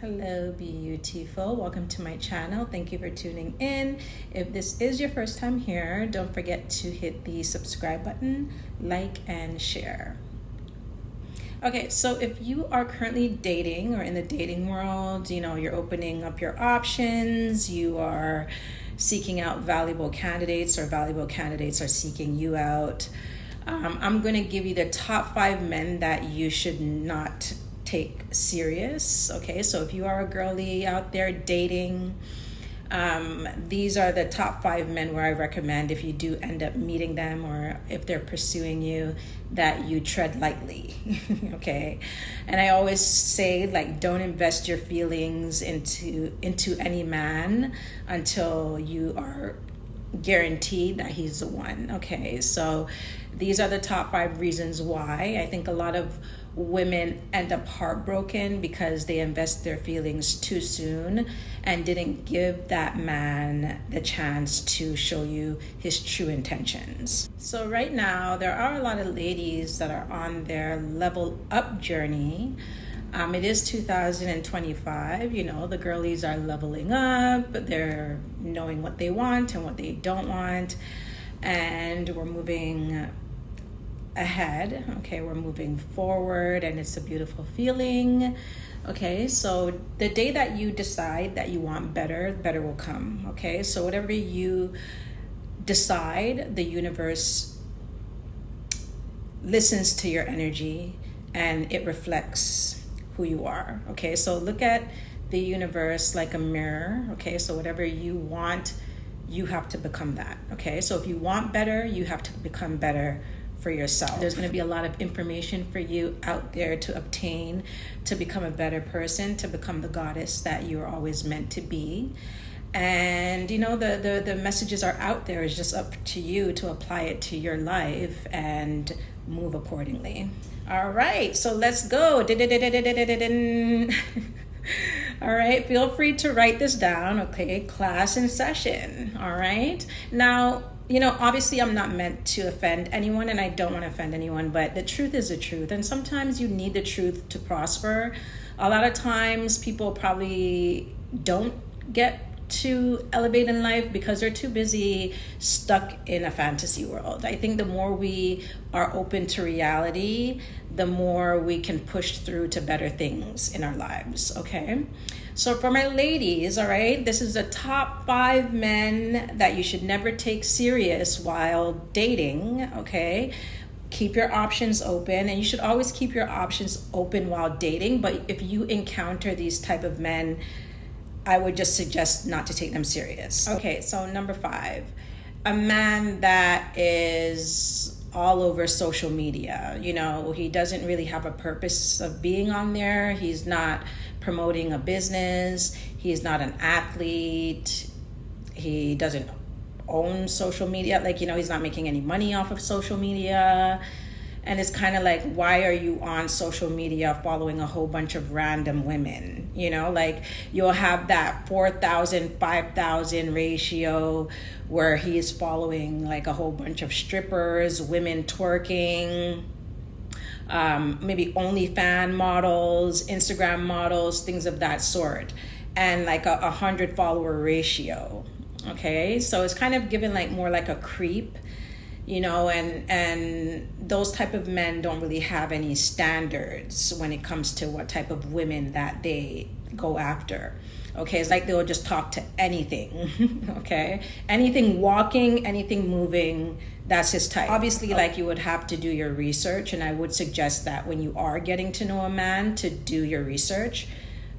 Hello, beautiful. Welcome to my channel. Thank you for tuning in. If this is your first time here, don't forget to hit the subscribe button, like, and share. Okay, so if you are currently dating or in the dating world, you're opening up your options, you are seeking out valuable candidates, or valuable candidates are seeking you out. I'm going to give you the top 5 men that you should not take serious. Okay, so if you are a girly out there dating, these are the top 5 men where I recommend, if you do end up meeting them or if they're pursuing you, that you tread lightly. Okay, and I always say, don't invest your feelings into any man until you are guaranteed that he's the one. Okay, so these are the top 5 reasons why I think a lot of women end up heartbroken, because they invest their feelings too soon and didn't give that man the chance to show you his true intentions. So right now there are a lot of ladies that are on their level up journey. It is 2025, the girlies are leveling up, they're knowing what they want and what they don't want, and we're moving ahead. Okay, we're moving forward, and it's a beautiful feeling. Okay, so the day that you decide that you want better will come. Okay, so whatever you decide, the universe listens to your energy and it reflects who you are. Okay, so look at the universe like a mirror. Okay, so whatever you want, you have to become that. Okay, so if you want better, you have to become better for yourself. There's going to be a lot of information for you out there to obtain, to become a better person, to become the goddess that you're always meant to be. And the messages are out there. It's just up to you to apply it to your life and move accordingly. All right, so let's go. All right, feel free to write this down. Okay, class in session. All right, now obviously I'm not meant to offend anyone, and I don't want to offend anyone, but the truth is the truth. And sometimes you need the truth to prosper. A lot of times people probably don't get to elevate in life because they're too busy stuck in a fantasy world. I think the more we are open to reality, the more we can push through to better things in our lives. Okay, so for my ladies, all right, this is the top 5 men that you should never take serious while dating. Okay, keep your options open, and you should always keep your options open while dating. But if you encounter these type of men, I would just suggest not to take them serious. Okay, so number 5, a man that is all over social media. He doesn't really have a purpose of being on there. He's not promoting a business. He's not an athlete. He doesn't own social media. He's not making any money off of social media. And it's kind of like, why are you on social media following a whole bunch of random women? You'll have that 4,000, 5,000 ratio where he's following a whole bunch of strippers, women twerking, maybe OnlyFans models, Instagram models, things of that sort, and a 100 follower ratio. Okay, so it's kind of given more like a creep. And those type of men don't really have any standards when it comes to what type of women that they go after. Okay, it's they'll just talk to anything. Okay, anything walking, anything moving, that's his type. Obviously, you would have to do your research, and I would suggest that when you are getting to know a man, to do your research,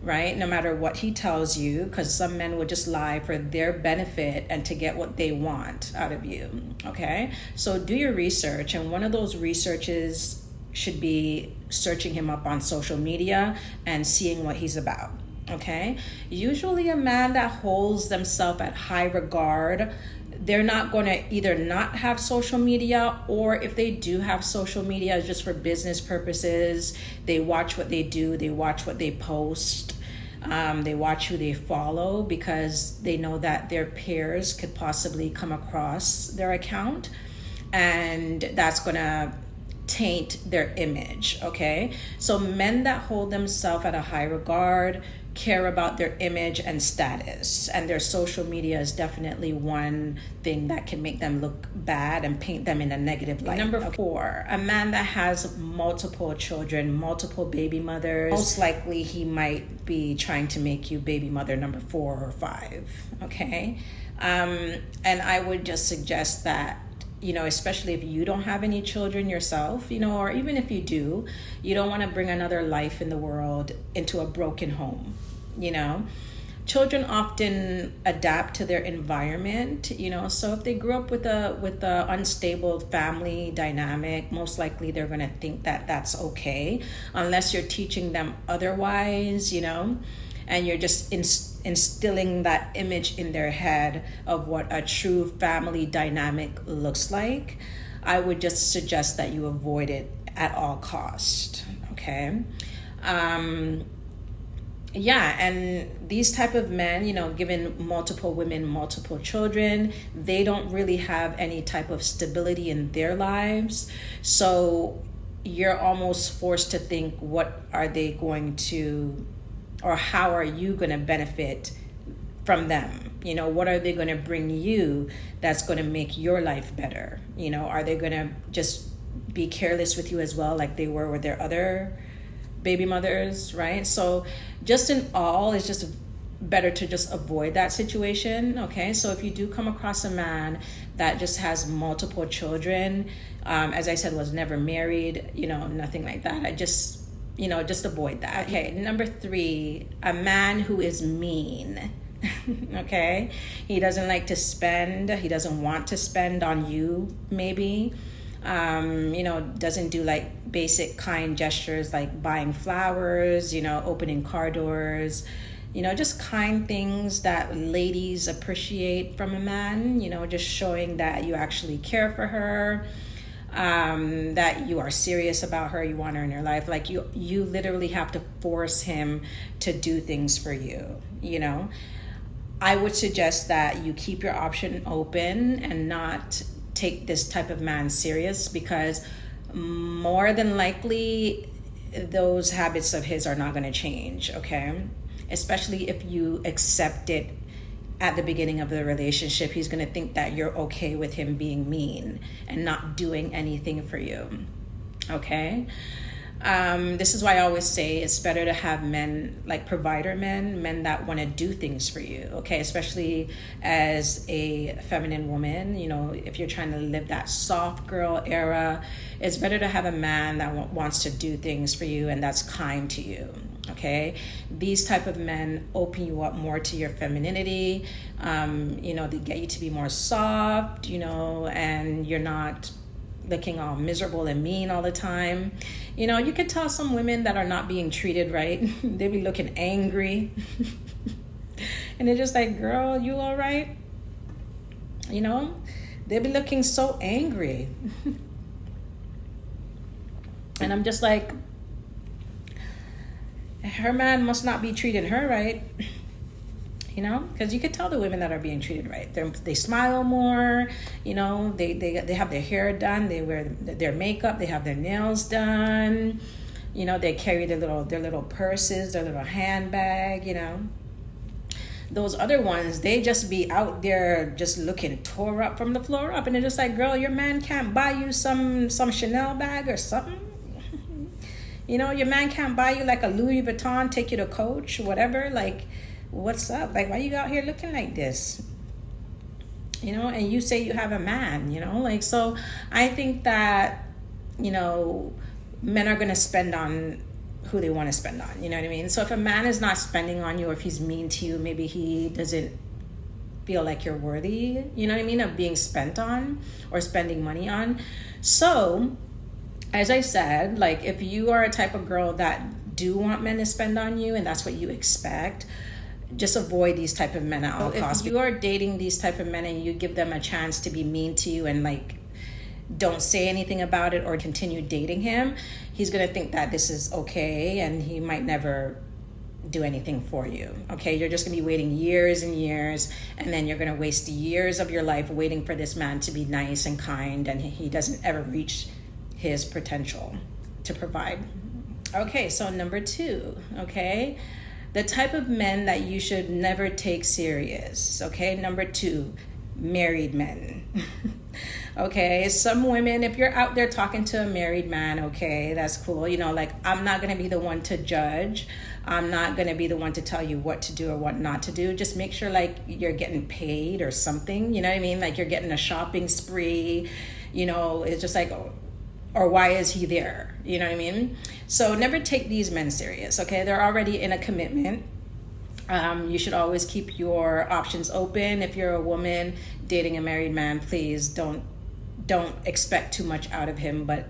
right? No matter what he tells you, because some men would just lie for their benefit and to get what they want out of you. Okay, so do your research, and one of those researches should be searching him up on social media and seeing what he's about. Okay, usually a man that holds themselves at high regard, they're not going to either not have social media, or if they do have social media, it's just for business purposes. They watch what they do, they watch what they post, they watch who they follow, because they know that their peers could possibly come across their account, and that's going to taint their image, okay? So men that hold themselves at a high regard care about their image and status, and their social media is definitely one thing that can make them look bad and paint them in a negative light. Number 4, a man that has multiple children, multiple baby mothers, most likely he might be trying to make you baby mother number 4 or 5, okay? And I would just suggest that, you know, especially if you don't have any children yourself, you know, or even if you do, you don't want to bring another life in the world into a broken home, you know. Children often adapt to their environment, you know, so if they grew up with a unstable family dynamic, most likely they're going to think that that's okay, unless you're teaching them otherwise, you know, and you're just instilling that image in their head of what a true family dynamic looks like. I would just suggest that you avoid it at all cost, okay? Yeah, and these type of men, you know, given multiple women, multiple children, they don't really have any type of stability in their lives. So you're almost forced to think, what are they going to, or how are you going to benefit from them? You know, what are they going to bring you that's going to make your life better? You know, are they going to just be careless with you as well, like they were with their other baby mothers, right? So just in all, it's just better to just avoid that situation, okay? So if you do come across a man that just has multiple children, as I said, was never married, you know, nothing like that, I just, you know, just avoid that. Okay, number 3, a man who is mean. Okay, he doesn't like to spend, he doesn't want to spend on you, maybe. You know, doesn't do like basic kind gestures like buying flowers, you know, opening car doors, you know, just kind things that ladies appreciate from a man, you know, just showing that you actually care for her, that you are serious about her, you want her in your life. Like you literally have to force him to do things for you, you know. I would suggest that you keep your option open and not take this type of man serious, because more than likely those habits of his are not going to change, okay? Especially if you accept it at the beginning of the relationship. He's going to think that you're okay with him being mean and not doing anything for you, okay? This is why I always say it's better to have men like provider men that want to do things for you, okay? Especially as a feminine woman, you know, if you're trying to live that soft girl era, it's better to have a man that wants to do things for you and that's kind to you, okay? These type of men open you up more to your femininity. You know, they get you to be more soft, you know, and you're not looking all miserable and mean all the time. You know, you can tell some women that are not being treated right. They be looking angry. And they're just like, girl, you all right? You know, they be looking so angry. And I'm just like, her man must not be treating her right. You know, because you could tell the women that are being treated right. They smile more, you know, they have their hair done, they wear their makeup, they have their nails done, you know, they carry their little purses, their little handbag, you know. Those other ones, they just be out there just looking tore up from the floor up, and they're just like, girl, your man can't buy you some Chanel bag or something. You know, your man can't buy you like a Louis Vuitton, take you to Coach, whatever, like, what's up? Like, why you out here looking like this? You know, and you say you have a man, you know, like, so I think that, you know, men are going to spend on who they want to spend on, you know what I mean? So if a man is not spending on you, or if he's mean to you, maybe he doesn't feel like you're worthy, you know what I mean, of being spent on or spending money on. So as I said, like, if you are a type of girl that do want men to spend on you and that's what you expect, just avoid these type of men at all costs. If you are dating these type of men and you give them a chance to be mean to you and like don't say anything about it or continue dating him, he's gonna think that this is okay and he might never do anything for you, okay? You're just gonna be waiting years and years, and then you're gonna waste years of your life waiting for this man to be nice and kind, and he doesn't ever reach his potential to provide. Okay, so number 2, okay, the type of men that you should never take serious. Okay, number 2, married men. Okay, some women, if you're out there talking to a married man, okay, that's cool. You know, like, I'm not going to be the one to judge. I'm not going to be the one to tell you what to do or what not to do. Just make sure, like, you're getting paid or something. You know what I mean? Like, you're getting a shopping spree. You know, it's just like, or why is he there? You know what I mean? So never take these men serious, okay? They're already in a commitment. You should always keep your options open. If you're a woman dating a married man, please don't expect too much out of him but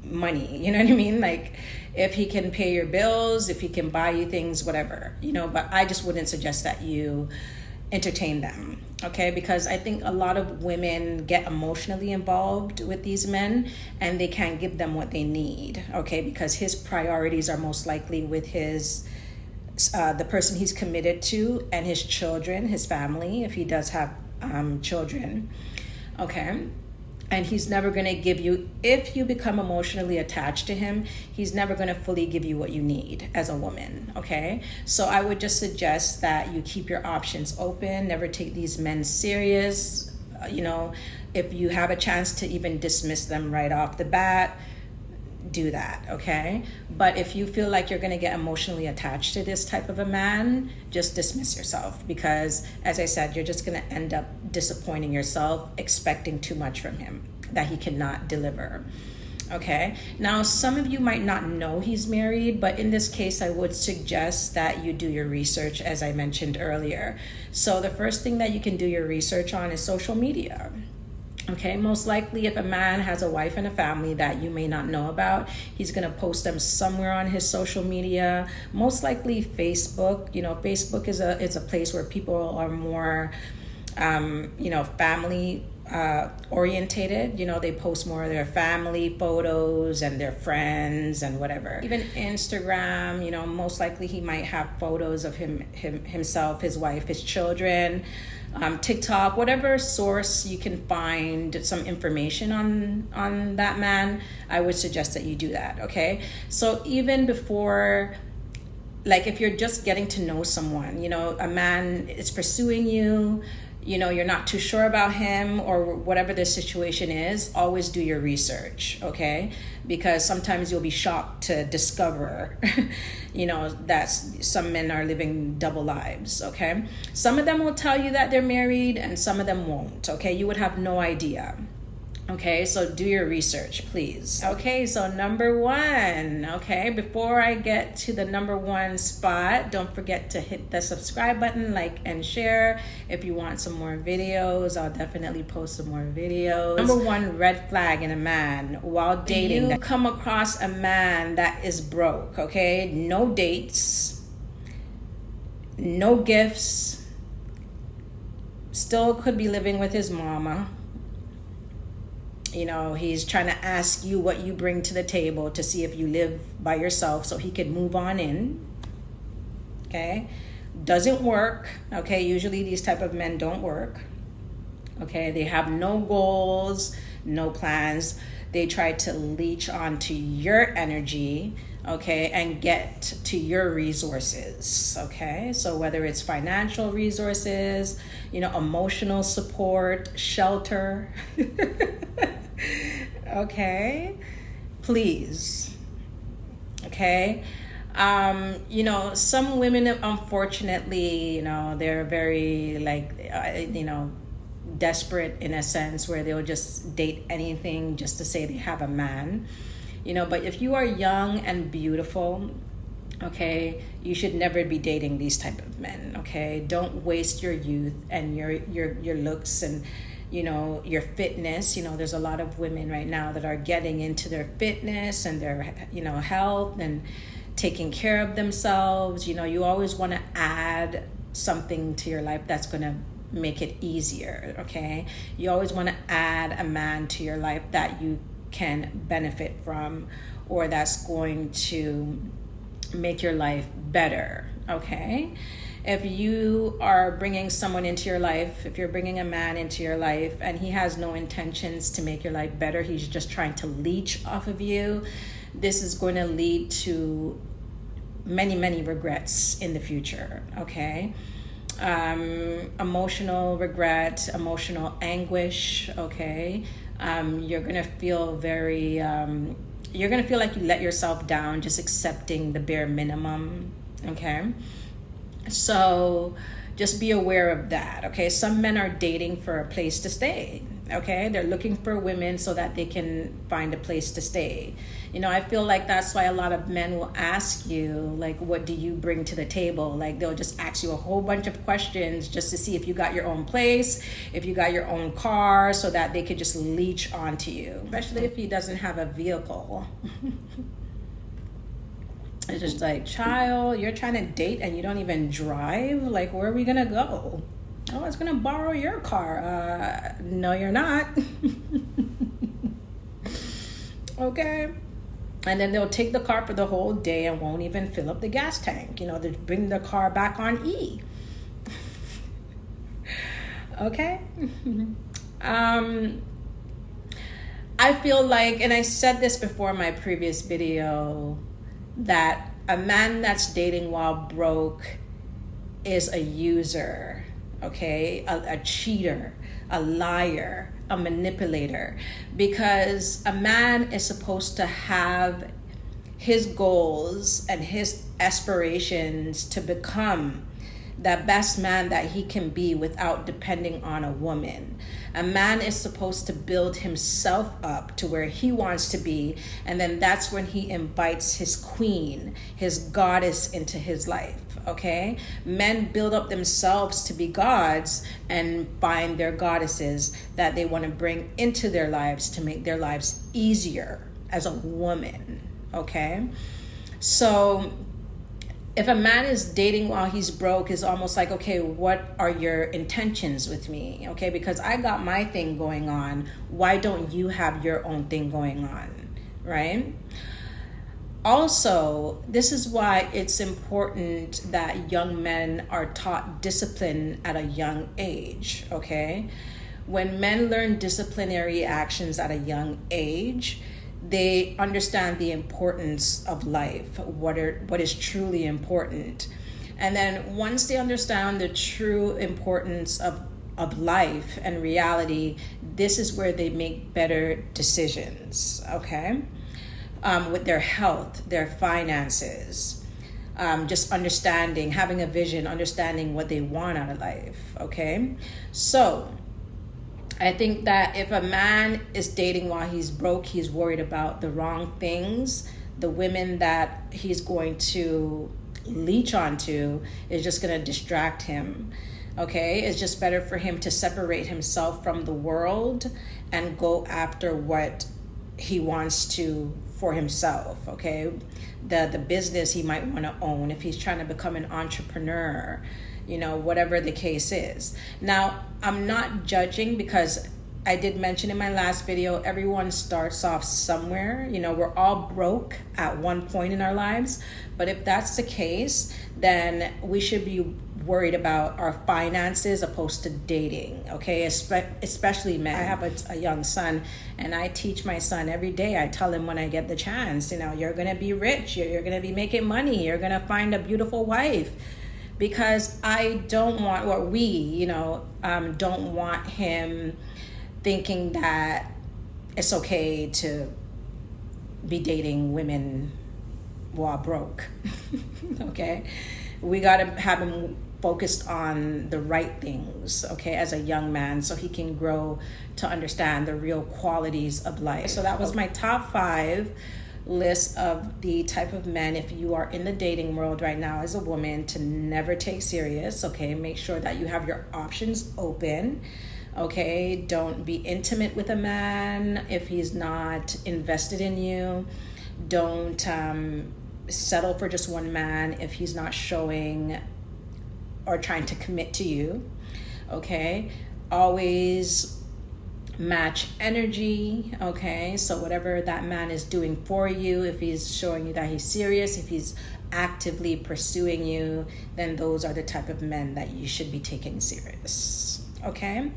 money. You know what I mean? Like, if he can pay your bills, if he can buy you things, whatever, you know, but I just wouldn't suggest that you entertain them, okay? Because I think a lot of women get emotionally involved with these men and they can't give them what they need, okay? Because his priorities are most likely with his the person he's committed to and his children, his family, if he does have children, okay? And he's never going to give you, if you become emotionally attached to him, he's never going to fully give you what you need as a woman, okay? So I would just suggest that you keep your options open, never take these men serious. You know, if you have a chance to even dismiss them right off the bat, do that, okay? But if you feel like you're going to get emotionally attached to this type of a man, just dismiss yourself, because as I said, you're just going to end up disappointing yourself, expecting too much from him that he cannot deliver. Okay, now some of you might not know he's married, but in this case I would suggest that you do your research, as I mentioned earlier. So the first thing that you can do your research on is social media. Okay, most likely if a man has a wife and a family that you may not know about, he's going to post them somewhere on his social media, most likely Facebook. You know, Facebook is a place where people are more, you know, family orientated. You know, they post more of their family photos and their friends and whatever. Even Instagram, you know, most likely he might have photos of himself, his wife, his children. TikTok, whatever source you can find some information on that man, I would suggest that you do that, okay? So even before, like, if you're just getting to know someone, you know, a man is pursuing you, you know, you're not too sure about him or whatever the situation is, always do your research, okay? Because sometimes you'll be shocked to discover, you know, that some men are living double lives, okay? Some of them will tell you that they're married and some of them won't, okay? You would have no idea. Okay, so do your research, please. Okay, so number 1, okay, before I get to the number 1 spot, don't forget to hit the subscribe button, like and share. If you want some more videos, I'll definitely post some more videos. Number 1 red flag in a man while dating. You come across a man that is broke, okay? No dates, no gifts, still could be living with his mama. You know, he's trying to ask you what you bring to the table to see if you live by yourself so he can move on in. Okay? Doesn't work. Okay? Usually these type of men don't work. Okay? They have no goals, no plans. They try to leech onto your energy, okay, and get to your resources, okay? So whether it's financial resources, you know, emotional support, shelter, okay, please, okay? You know, some women, unfortunately, you know, they're very, like, you know, desperate in a sense where they'll just date anything just to say they have a man, you know. But if you are young and beautiful, okay, you should never be dating these type of men, okay? Don't waste your youth and your looks and, you know, your fitness. You know, there's a lot of women right now that are getting into their fitness and their, you know, health and taking care of themselves. You know, you always want to add something to your life that's going to make it easier, okay? You always want to add a man to your life that you can benefit from or that's going to make your life better, okay? If you are bringing someone into your life, if you're bringing a man into your life and he has no intentions to make your life better, he's just trying to leech off of you, this is going to lead to many, many regrets in the future, okay? Emotional regret, emotional anguish, okay? You're gonna feel very, you're gonna feel like you let yourself down just accepting the bare minimum, okay? So just be aware of that, okay? Some men are dating for a place to stay, okay? They're looking for women so that they can find a place to stay. You know, I feel like that's why a lot of men will ask you, like, what do you bring to the table? Like, they'll just ask you a whole bunch of questions just to see if you got your own place, if you got your own car, so that they could just leech onto you, especially if he doesn't have a vehicle. It's just like, child, you're trying to date and you don't even drive? Like, where are we gonna go? Oh, I was gonna borrow your car. No, you're not. Okay. And then they'll take the car for the whole day and won't even fill up the gas tank. You know, they bring the car back on E. Okay. I feel like, and I said this before in my previous video, that a man that's dating while broke is a user, okay? A cheater, a liar, a manipulator, because a man is supposed to have his goals and his aspirations to become the best man that he can be without depending on a woman. A man is supposed to build himself up to where he wants to be, and then that's when he invites his queen, his goddess, into his life, okay? Men build up themselves to be gods and find their goddesses that they want to bring into their lives to make their lives easier as a woman, okay? So if a man is dating while he's broke, is almost like, okay, what are your intentions with me? Okay, because I got my thing going on. Why don't you have your own thing going on, right? Also, this is why it's important that young men are taught discipline at a young age, okay? When men learn disciplinary actions at a young age, they understand the importance of life, what is truly important. And then once they understand the true importance of life and reality, this is where they make better decisions, okay? With their health, their finances, just understanding, having a vision, understanding what they want out of life, okay? So I think that if a man is dating while he's broke, he's worried about the wrong things. The women that he's going to leech onto is just going to distract him, okay? It's just better for him to separate himself from the world and go after what he wants to for himself, okay? The business he might want to own, if he's trying to become an entrepreneur, you know, whatever the case is. Now, I'm not judging, because I did mention in my last video, everyone starts off somewhere. You know, we're all broke at one point in our lives. But if that's the case, then we should be worried about our finances opposed to dating, okay? Especially men. I have a young son, and I teach my son every day. I tell him when I get the chance, you know, you're gonna be rich, you're gonna be making money, you're gonna find a beautiful wife. Because I don't want, or we, you know, don't want him thinking that it's okay to be dating women while broke, okay? We gotta have him focused on the right things, okay, as a young man, so he can grow to understand the real qualities of life. So that was my top 5 list of the type of men, if you are in the dating world right now as a woman, to never take serious, okay? Make sure that you have your options open, okay? Don't be intimate with a man if he's not invested in you. Don't settle for just one man if he's not showing or trying to commit to you, okay? Always match energy. Okay, so whatever that man is doing for you, if he's showing you that he's serious, if he's actively pursuing you, then those are the type of men that you should be taking serious. Okay,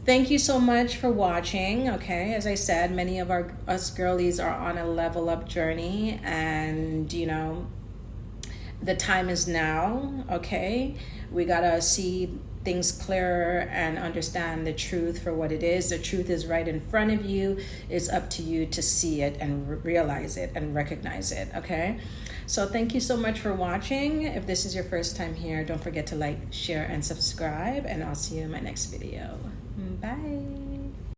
thank you so much for watching. Okay, as I said, many of us girlies are on a level up journey, and you know, the time is now. Okay, we gotta see things clearer and understand the truth for what it is. The truth is right in front of you. It's up to you to see it and realize it and recognize it. Okay, so thank you so much for watching. If this is your first time here, don't forget to like, share, and subscribe, and I'll see you in my next video. Bye.